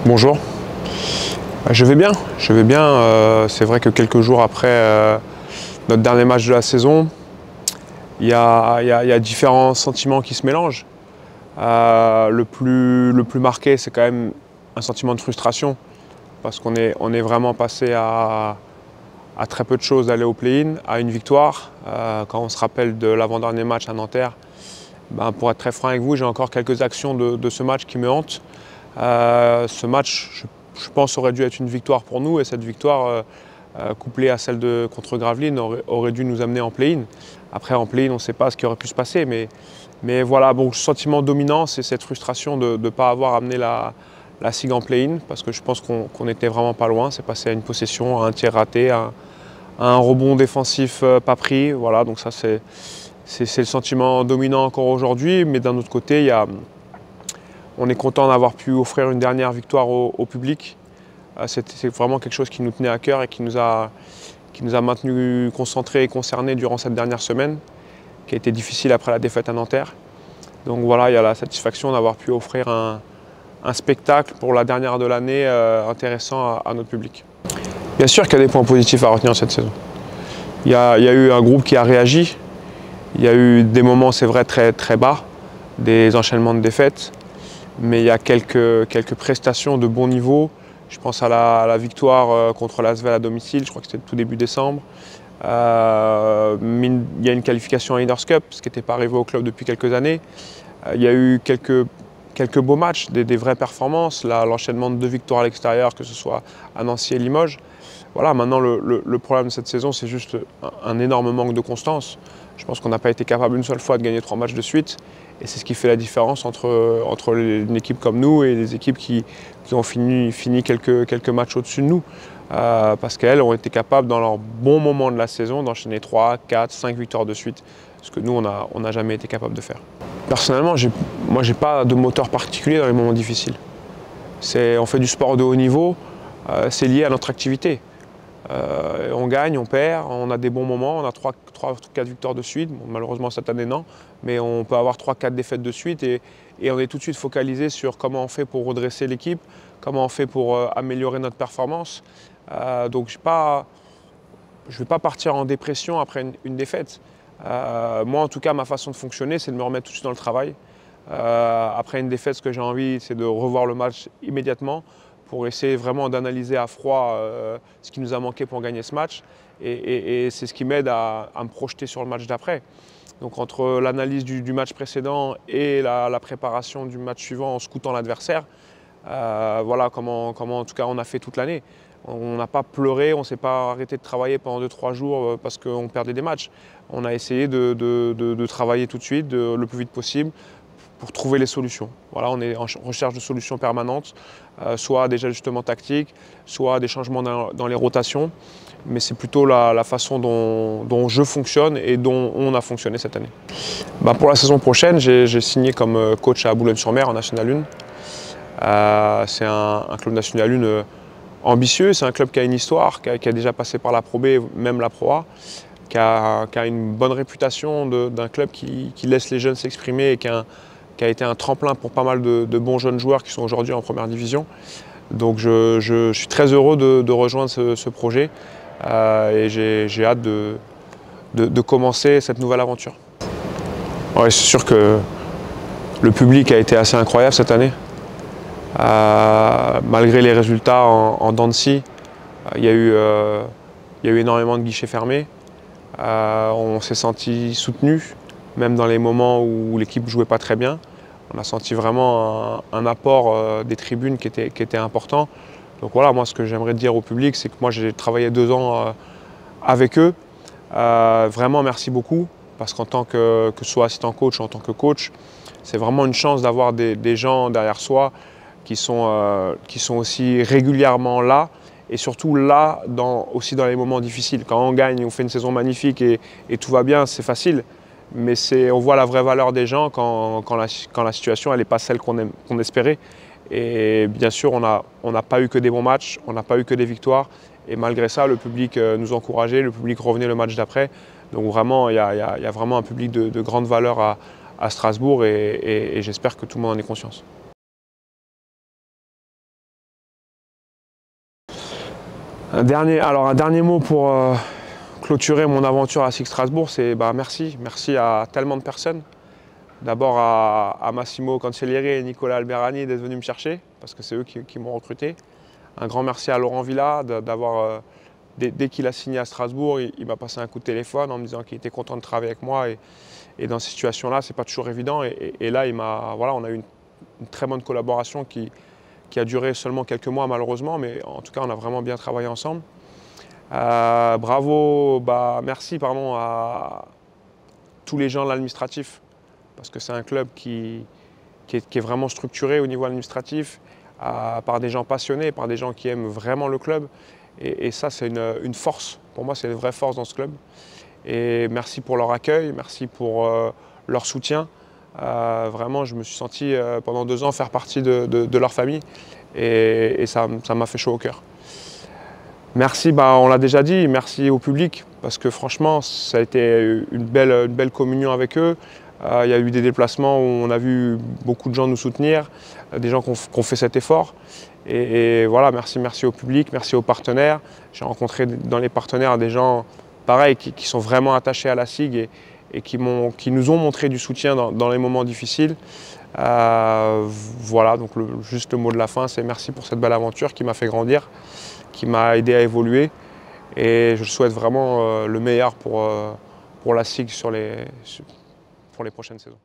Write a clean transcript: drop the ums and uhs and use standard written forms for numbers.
Bonjour. Je vais bien. C'est vrai que quelques jours après notre dernier match de la saison, il y a différents sentiments qui se mélangent. Le plus marqué, c'est quand même un sentiment de frustration parce qu'on est vraiment passé à très peu de choses d'aller au play-in, à une victoire. Quand on se rappelle de l'avant-dernier match à Nanterre, pour être très franc avec vous, j'ai encore quelques actions de ce match qui me hantent. Ce match, je pense, aurait dû être une victoire pour nous et cette victoire, couplée à celle contre Gravelines, aurait dû nous amener en play-in. Après, en play-in, on ne sait pas ce qui aurait pu se passer, mais voilà, bon, le sentiment dominant, c'est cette frustration de ne pas avoir amené la SIG en play-in, parce que je pense qu'on n'était vraiment pas loin. C'est passé à une possession, à un tir raté, à un rebond défensif pas pris. Voilà, donc ça, c'est le sentiment dominant encore aujourd'hui, mais d'un autre côté, on est content d'avoir pu offrir une dernière victoire au public. C'est vraiment quelque chose qui nous tenait à cœur et qui nous a maintenus concentrés et concernés durant cette dernière semaine, qui a été difficile après la défaite à Nanterre. Donc voilà, il y a la satisfaction d'avoir pu offrir un spectacle pour la dernière de l'année intéressant à notre public. Bien sûr qu'il y a des points positifs à retenir cette saison. Il y a eu un groupe qui a réagi. Il y a eu des moments, c'est vrai, très, très bas, des enchaînements de défaites. Mais il y a quelques prestations de bon niveau. Je pense à la victoire contre l'Asvel à domicile, je crois que c'était tout début décembre. Il y a une qualification à Leaders Cup, ce qui n'était pas arrivé au club depuis quelques années. Il y a eu quelques beaux matchs, des vraies performances. L'enchaînement de 2 victoires à l'extérieur, que ce soit à Nancy et Limoges. Voilà, maintenant le problème de cette saison, c'est juste un énorme manque de constance. Je pense qu'on n'a pas été capable une seule fois de gagner 3 matchs de suite. Et c'est ce qui fait la différence entre une équipe comme nous et des équipes qui ont fini quelques matchs au-dessus de nous. Parce qu'elles ont été capables, dans leur bon moment de la saison, d'enchaîner 3, 4, 5 victoires de suite. Ce que nous, on n'a jamais été capable de faire. Personnellement, moi, je n'ai pas de moteur particulier dans les moments difficiles. On fait du sport de haut niveau, c'est lié à notre activité. On gagne, on perd, on a des bons moments, on a 3 ou 4 victoires de suite. Bon, malheureusement cette année non, mais on peut avoir 3 ou 4 défaites de suite et on est tout de suite focalisé sur comment on fait pour redresser l'équipe, comment on fait pour améliorer notre performance. Donc je ne vais pas partir en dépression après une défaite. Moi en tout cas, ma façon de fonctionner, c'est de me remettre tout de suite dans le travail. Après une défaite, ce que j'ai envie, c'est de revoir le match immédiatement, pour essayer vraiment d'analyser à froid ce qui nous a manqué pour gagner ce match. Et c'est ce qui m'aide à me projeter sur le match d'après. Donc entre l'analyse du match précédent et la préparation du match suivant en scoutant l'adversaire, voilà comment en tout cas on a fait toute l'année. On n'a pas pleuré, on ne s'est pas arrêté de travailler pendant 2-3 jours parce qu'on perdait des matchs. On a essayé de travailler tout de suite, le plus vite possible, pour trouver les solutions. Voilà, on est en recherche de solutions permanentes, soit des ajustements tactiques, soit des changements dans les rotations. Mais c'est plutôt la façon dont je fonctionne et dont on a fonctionné cette année. Pour la saison prochaine, j'ai signé comme coach à Boulogne-sur-Mer en National 1. C'est un club National 1 ambitieux, c'est un club qui a une histoire, qui a déjà passé par la Pro B, même la Pro A, qui a une bonne réputation d'un club qui laisse les jeunes s'exprimer et qui a été un tremplin pour pas mal de bons jeunes joueurs qui sont aujourd'hui en première division. Donc je suis très heureux de rejoindre ce projet et j'ai hâte de commencer cette nouvelle aventure. Ouais, c'est sûr que le public a été assez incroyable cette année. Malgré les résultats en dents de scie, il y a eu énormément de guichets fermés. On s'est senti soutenu, même dans les moments où l'équipe ne jouait pas très bien. On a senti vraiment un apport des tribunes qui était important. Donc voilà, moi ce que j'aimerais dire au public, c'est que moi j'ai travaillé 2 ans avec eux. Vraiment merci beaucoup, parce qu'en tant que ce soit assistant coach ou en tant que coach, c'est vraiment une chance d'avoir des gens derrière soi qui sont aussi régulièrement là. Et surtout là, aussi dans les moments difficiles. Quand on gagne, on fait une saison magnifique et tout va bien, c'est facile. Mais on voit la vraie valeur des gens quand la situation n'est pas celle qu'on espérait. Et bien sûr, on n'a pas eu que des bons matchs, on n'a pas eu que des victoires. Et malgré ça, le public nous encourageait, le public revenait le match d'après. Donc vraiment, il y a vraiment un public de grande valeur à Strasbourg et j'espère que tout le monde en ait conscience. Un dernier mot pour clôturer mon aventure à SIG Strasbourg, c'est merci. Merci à tellement de personnes. D'abord à Massimo Cancellieri et Nicolas Alberani d'être venus me chercher, parce que c'est eux qui m'ont recruté. Un grand merci à Laurent Villa d'avoir, dès qu'il a signé à Strasbourg, il m'a passé un coup de téléphone en me disant qu'il était content de travailler avec moi. Et dans ces situations-là, c'est pas toujours évident. Et là, on a eu une très bonne collaboration qui a duré seulement quelques mois malheureusement, mais en tout cas, on a vraiment bien travaillé ensemble. Merci à tous les gens de l'administratif, parce que c'est un club qui est vraiment structuré au niveau administratif, par des gens passionnés, par des gens qui aiment vraiment le club. Et ça, c'est une force. Pour moi, c'est une vraie force dans ce club. Et merci pour leur accueil, merci pour leur soutien. Vraiment, je me suis senti pendant 2 ans faire partie de leur famille. Et ça m'a fait chaud au cœur. Merci, on l'a déjà dit, merci au public, parce que franchement, ça a été une belle communion avec eux. Il y a eu des déplacements où on a vu beaucoup de gens nous soutenir, des gens qui ont fait cet effort. Et voilà, merci au public, merci aux partenaires. J'ai rencontré dans les partenaires des gens pareils qui sont vraiment attachés à la SIG et qui nous ont montré du soutien dans les moments difficiles. Voilà, donc juste le mot de la fin, c'est merci pour cette belle aventure qui m'a fait grandir, qui m'a aidé à évoluer. Et je souhaite vraiment le meilleur pour la SIG pour les prochaines saisons.